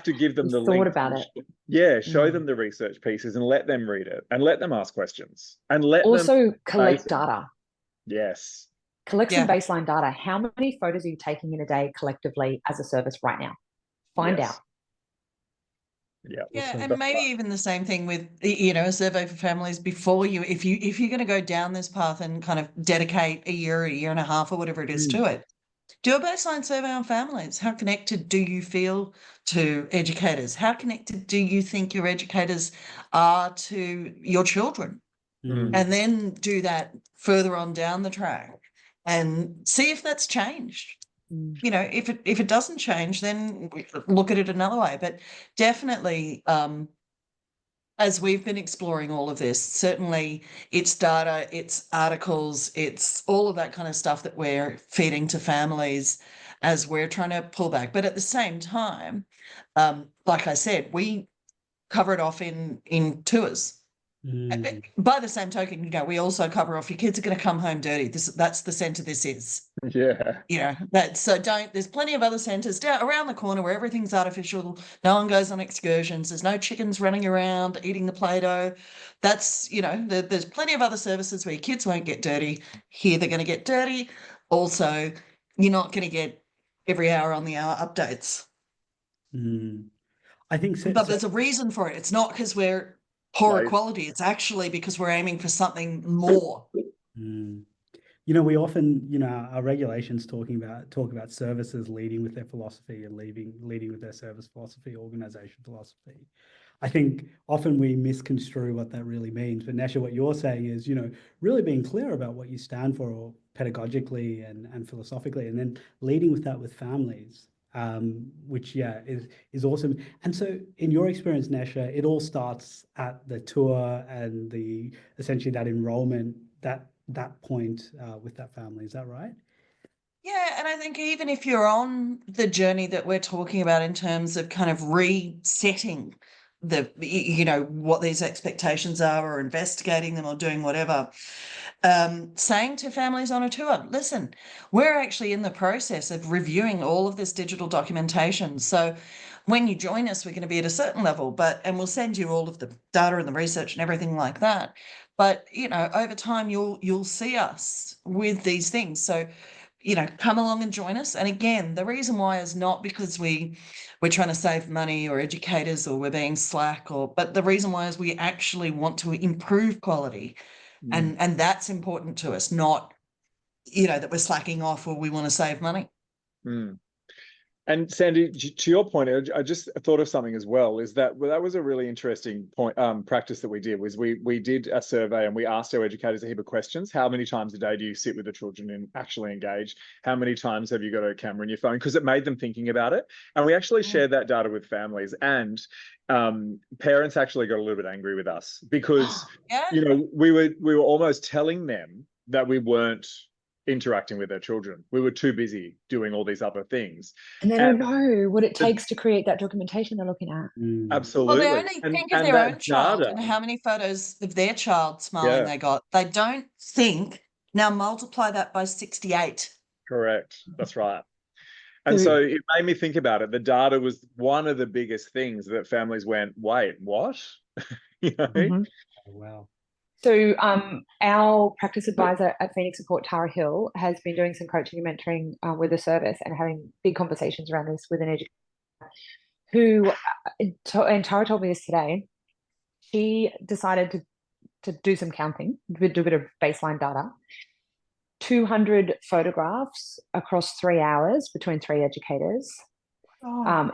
to give them the link. Thought about it. Yeah, show them the research pieces and let them read it and let them ask questions and let also them collect data. Yes. Collect some baseline data. How many photos are you taking in a day collectively as a service right now? Find out. Yeah, and maybe even the same thing with, a survey for families before you, if you're going to go down this path and kind of dedicate a year and a half or whatever it is to it, do a baseline survey on families. How connected do you feel to educators? How connected do you think your educators are to your children? And then do that further on down the track and see if that's changed. If it doesn't change, then we look at it another way. But definitely, as we've been exploring all of this, certainly it's data, it's articles, it's all of that kind of stuff that we're feeding to families as we're trying to pull back. But at the same time, like I said, we cover it off in tours. By the same token, we also cover off your kids are going to come home dirty. That's the centre this is. Yeah. There's plenty of other centres down around the corner where everything's artificial. No one goes on excursions. There's no chickens running around eating the Play-Doh. That's, there's plenty of other services where your kids won't get dirty. Here they're going to get dirty. Also, you're not going to get every hour on the hour updates. I think so. But there's a reason for it. It's not because we're poorer quality. It's actually because we're aiming for something more. We often, our regulations talk about services leading with their philosophy and leading with their service philosophy, organization philosophy. I think often we misconstrue what that really means. But Nesha, what you're saying is, really being clear about what you stand for pedagogically and philosophically, and then leading with that with families. Which is awesome. And so in your experience, Nesha, it all starts at the tour and essentially that enrollment, that point with that family. Is that right? Yeah, and I think even if you're on the journey that we're talking about in terms of kind of resetting what these expectations are, or investigating them, or doing whatever, saying to families on a tour, listen, we're actually in the process of reviewing all of this digital documentation. So when you join us, we're going to be at a certain level, and we'll send you all of the data and the research and everything like that. But, over time, you'll see us with these things. So, come along and join us. And again, the reason why is not because we're trying to save money or educators or we're being slack, but the reason why is we actually want to improve quality. And that's important to us, not, that we're slacking off or we want to save money. And Sandi, to your point, I just thought of something as well, is that that was a really interesting point, practice that we did, was we did a survey and we asked our educators a heap of questions. How many times a day do you sit with the children and actually engage? How many times have you got a camera in your phone? Because it made them thinking about it. And we actually shared that data with families, and parents actually got a little bit angry with us because, we were almost telling them that we weren't interacting with their children. We were too busy doing all these other things. And they don't know what it takes to create that documentation they're looking at. Absolutely. Well, they only think of their own child and how many photos of their child smiling they got. They don't think, now multiply that by 68. Correct. That's right. And so it made me think about it. The data was one of the biggest things that families went, wait, what? Oh, wow. So our practice advisor at Phoenix Support, Tara Hill, has been doing some coaching and mentoring with the service and having big conversations around this with an educator and Tara told me this today, she decided to do some counting, do a bit of baseline data, 200 photographs across 3 hours between 3 educators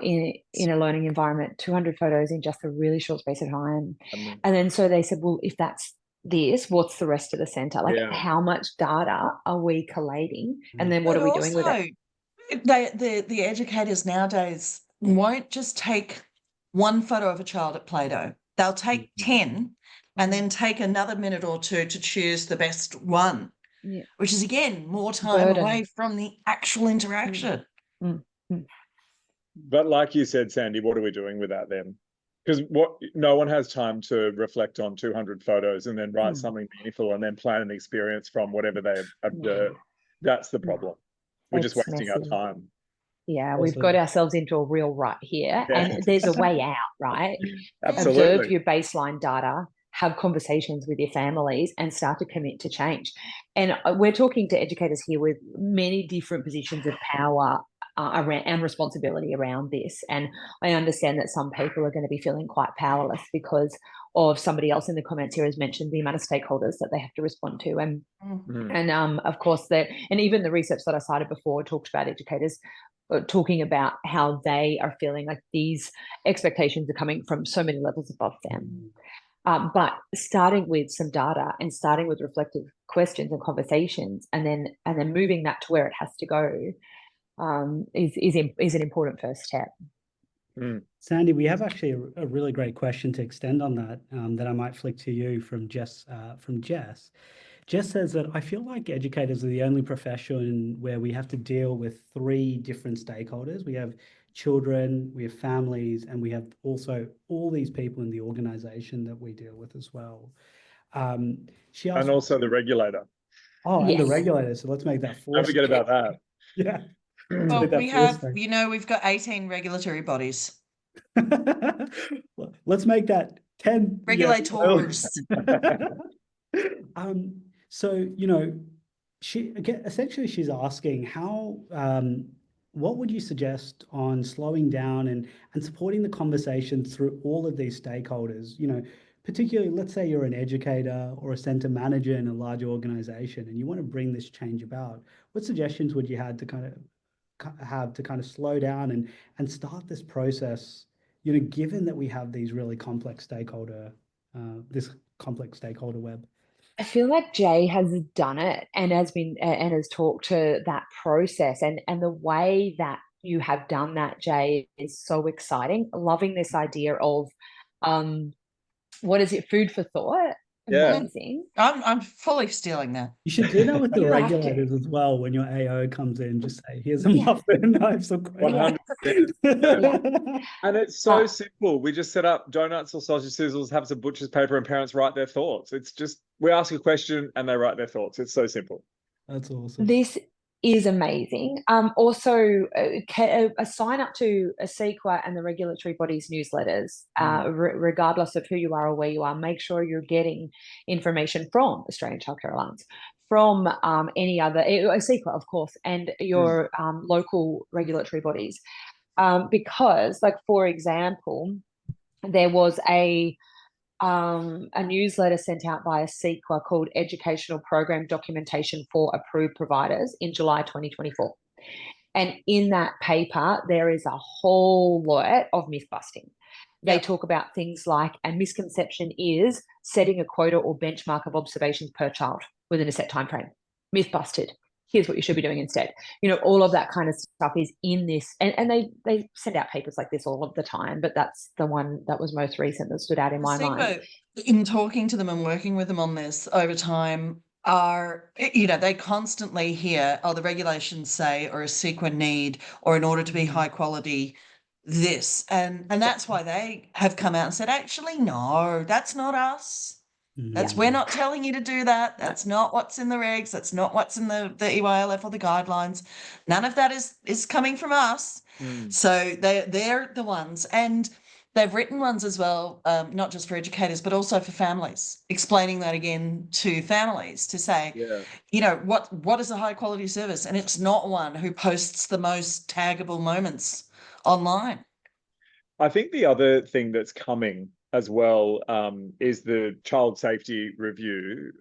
in a learning environment, 200 photos in just a really short space of time. And then so they said, well, if that's this, what's the rest of the centre? How much data are we collating? And then what are we doing with it? The educators nowadays won't just take one photo of a child at Play-Doh. They'll take 10 and then take another minute or two to choose the best one, which is, again, more time away from the actual interaction. But like you said, Sandi, what are we doing with that then? Because no one has time to reflect on 200 photos and then write something meaningful and then plan an experience from whatever they observed. That's the problem. We're just wasting our time. Yeah, we've got ourselves into a real rut here, and there's a way out, right? Absolutely. Observe your baseline data, have conversations with your families, and start to commit to change. And we're talking to educators here with many different positions of power around and responsibility around this. And I understand that some people are going to be feeling quite powerless because of somebody else in the comments here has mentioned the amount of stakeholders that they have to respond to. And of course, and even the research that I cited before talked about educators talking about how they are feeling like these expectations are coming from so many levels above them. But starting with some data and starting with reflective questions and conversations, and then moving that to where it has to go is an important first step. Sandi, we have actually a really great question to extend on that that I might flick to you from Jess. Jess says that I feel like educators are the only profession where we have to deal with three different stakeholders. We have children, we have families, and we have also all these people in the organization that we deal with as well. She asked, And also the regulator. oh, and the Yes. regulator. So let's make that four. Don't forget about that. Yeah. Well, Make that we four have, states. we've got 18 regulatory bodies. Well, let's make that 10. Regulators. So, she again, essentially she's asking how, what would you suggest on slowing down and supporting the conversation through all of these stakeholders? Particularly, let's say you're an educator or a center manager in a large organization and you want to bring this change about. What suggestions would you have to kind of slow down and start this process? Given that we have these really complex this complex stakeholder web. I feel like Jae has done it and has talked to that process, and the way that you have done that, Jae, is so exciting. Loving this idea of what is it, food for thought? Yeah. Amazing. I'm fully stealing that. You should do that with the You have to. regulators as well. When your AO comes in, just say, "Here's a Yeah. muffin. I have some questions." 100%. And it's so simple. We just set up donuts or sausage sizzles, have some butcher's paper, and parents write their thoughts. It's just, we ask a question and they write their thoughts. It's so simple. That's awesome. This is amazing. Also, a sign up to a ECE and the regulatory bodies newsletters, regardless of who you are or where you are. Make sure you're getting information from Australian Childcare Alliance, from any other ECE, of course, and your local regulatory bodies, because, like, for example, there was a newsletter sent out by a ECE called Educational Program Documentation for Approved Providers in July 2024. And in that paper, there is a whole lot of myth busting. They talk about things like, a misconception is setting a quota or benchmark of observations per child within a set time frame. Myth busted. Here's what you should be doing instead. All of that kind of stuff is in this. And they send out papers like this all of the time, but that's the one that was most recent that stood out in my mind. In talking to them and working with them on this over time, they constantly hear, the regulations say, or a ECE need, or in order to be high quality, this. And that's why they have come out and said, actually, no, that's not us. We're not telling you to do that. That's not what's in the regs. That's not what's in the EYLF or the guidelines. None of that is coming from us. So they're the ones. And they've written ones as well, not just for educators, but also for families, explaining that again to families to say, what is a high quality service? And it's not one who posts the most taggable moments online. I think the other thing that's coming as well is the child safety review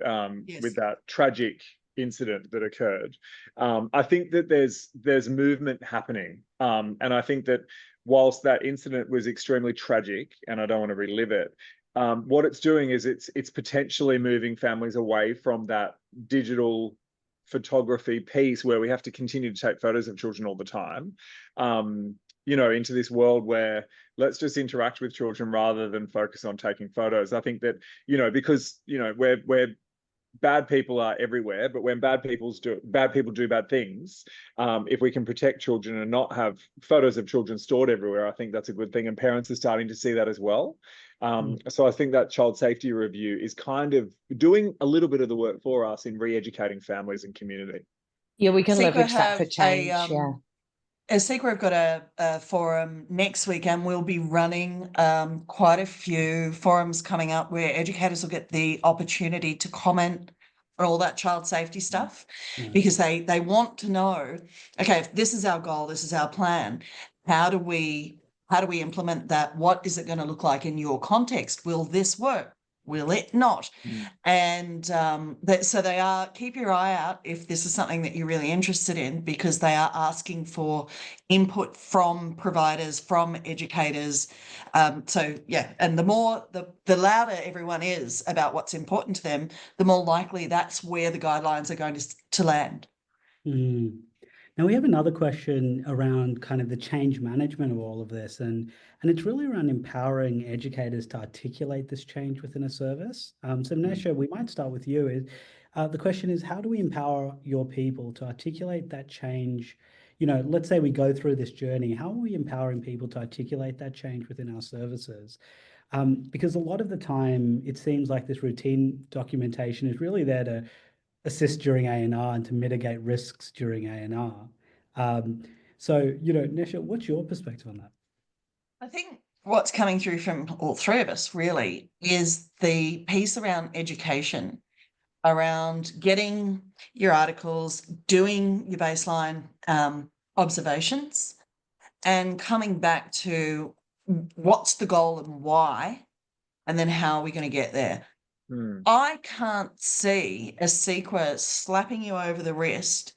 with that tragic incident that occurred. I think that there's movement happening, and I think that whilst that incident was extremely tragic, and I don't want to relive it, what it's doing is it's potentially moving families away from that digital photography piece where we have to continue to take photos of children all the time, into this world where let's just interact with children rather than focus on taking photos. I think that, because, we're bad people are everywhere, but when bad people do bad things, if we can protect children and not have photos of children stored everywhere, I think that's a good thing. And parents are starting to see that as well. So I think that child safety review is kind of doing a little bit of the work for us in re-educating families and community. Yeah, we can ECE leverage that for change. As ECE, we've got a forum next week, and we'll be running quite a few forums coming up where educators will get the opportunity to comment on all that child safety stuff, because they want to know, okay, if this is our goal, this is our plan, how do we implement that? What is it going to look like in your context? Will this work? Will it not? And so they are, keep your eye out if this is something that you're really interested in, because they are asking for input from providers, from educators. And the louder everyone is about what's important to them, the more likely that's where the guidelines are going to land. Now we have another question around kind of the change management of all of this, and it's really around empowering educators to articulate this change within a service. So Nesha, we might start with you. The question is, how do we empower your people to articulate that change? Let's say we go through this journey. How are we empowering people to articulate that change within our services? Because a lot of the time, it seems like this routine documentation is really there to assist during A&R and to mitigate risks during A&R. So, Nesha, what's your perspective on that? I think what's coming through from all three of us really is the piece around education, around getting your articles, doing your baseline observations, and coming back to what's the goal and why, and then how are we going to get there. I can't see a CEQA slapping you over the wrist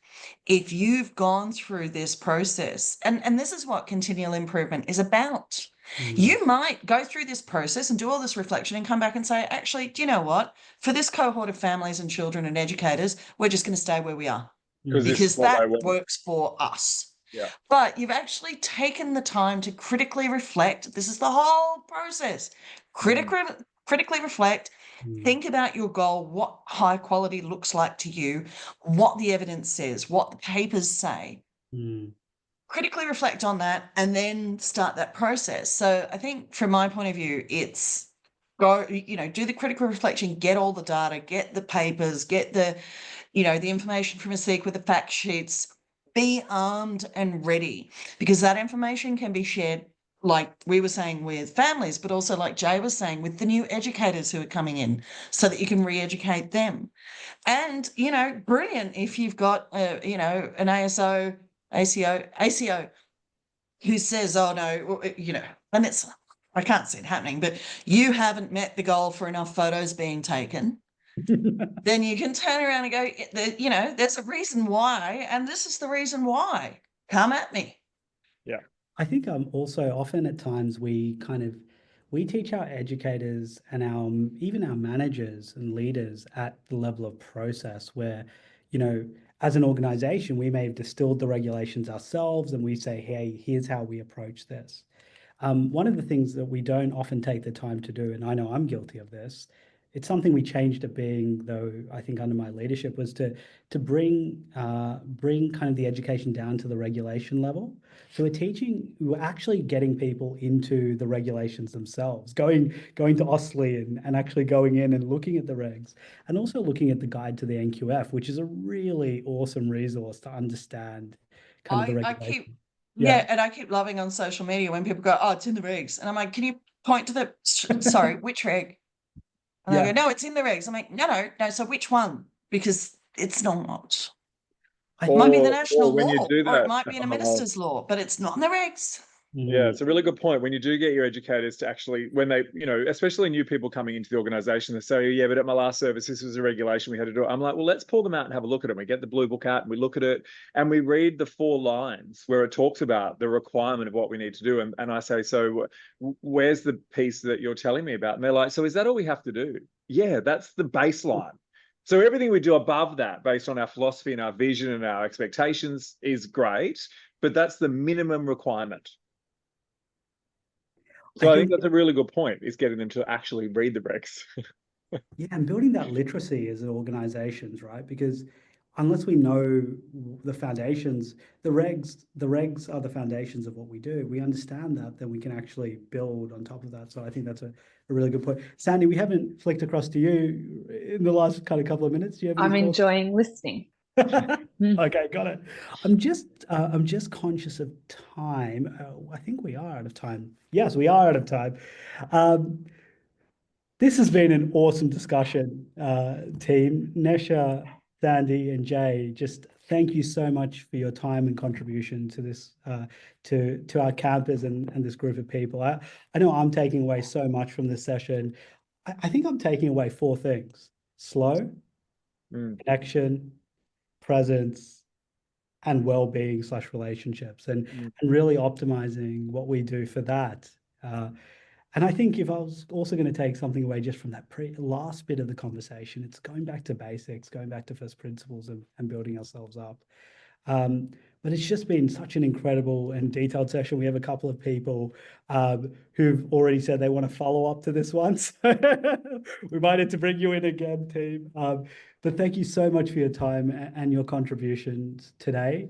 if you've gone through this process. And this is what continual improvement is about. You might go through this process and do all this reflection and come back and say, actually, do you know what? For this cohort of families and children and educators, we're just going to stay where we are because that works for us. Yeah. But you've actually taken the time to critically reflect. This is the whole process. Critically reflect. Think about your goal, what high quality looks like to you, what the evidence says, what the papers say. Critically reflect on that and then start that process. So I think from my point of view, it's do the critical reflection, get all the data, get the papers, get the information from a SEEK with the fact sheets, be armed and ready, because that information can be shared, like we were saying, with families, but also like Jae was saying, with the new educators who are coming in so that you can re-educate them. And, brilliant if you've got, an ACO who says, oh, no, and I can't see it happening, but you haven't met the goal for enough photos being taken. Then you can turn around and go, there's a reason why, and this is the reason why. Come at me. Yeah. I think also often at times we teach our educators and even our managers and leaders at the level of process where, as an organization, we may have distilled the regulations ourselves and we say, hey, here's how we approach this. One of the things that we don't often take the time to do, and I know I'm guilty of this, it's something we changed at being, though, I think under my leadership, was to bring kind of the education down to the regulation level. So we're actually getting people into the regulations themselves, going to OSLI and actually going in and looking at the regs, and also looking at the guide to the NQF, which is a really awesome resource to understand kind of the regulation. And I keep loving on social media when people go, oh, it's in the regs. And I'm like, can you point to sorry, which reg? And they go, no, it's in the regs. I'm like, no. So which one? Because it's not. It might be the national law, or it might be in a minister's law, but it's not in the regs. Yeah, it's a really good point. When you do get your educators to actually, when they, especially new people coming into the organization, they say, yeah, but at my last service, this was a regulation we had to do it. I'm like, well, let's pull them out and have a look at it. We get the blue book out and we look at it and we read the 4 lines where it talks about the requirement of what we need to do. And I say, so where's the piece that you're telling me about? And they're like, so is that all we have to do? Yeah, that's the baseline. So everything we do above that, based on our philosophy and our vision and our expectations, is great, but that's the minimum requirement. So I think that's a really good point, is getting them to actually read the regs. Yeah, and building that literacy as organizations, right? Because unless we know the foundations, the regs are the foundations of what we do. We understand that, then we can actually build on top of that. So I think that's a really good point. Sandi, we haven't flicked across to you in the last kind of couple of minutes. Do you have I'm enjoying listening. Okay, got it. I'm just conscious of time. I think we are out of time. Yes, we are out of time. This has been an awesome discussion, team. Nesha, Sandi, and Jae, just thank you so much for your time and contribution to this, to our campus and this group of people. I know I'm taking away so much from this session. I think I'm taking away 4 things: slow, connection, presence, and well-being / relationships, and really optimizing what we do for that. And I think if I was also going to take something away just from that last bit of the conversation, it's going back to basics, going back to first principles and building ourselves up. But it's just been such an incredible and detailed session. We have a couple of people who've already said they want to follow up to this one. So we might have to bring you in again, team. But thank you so much for your time and your contributions today.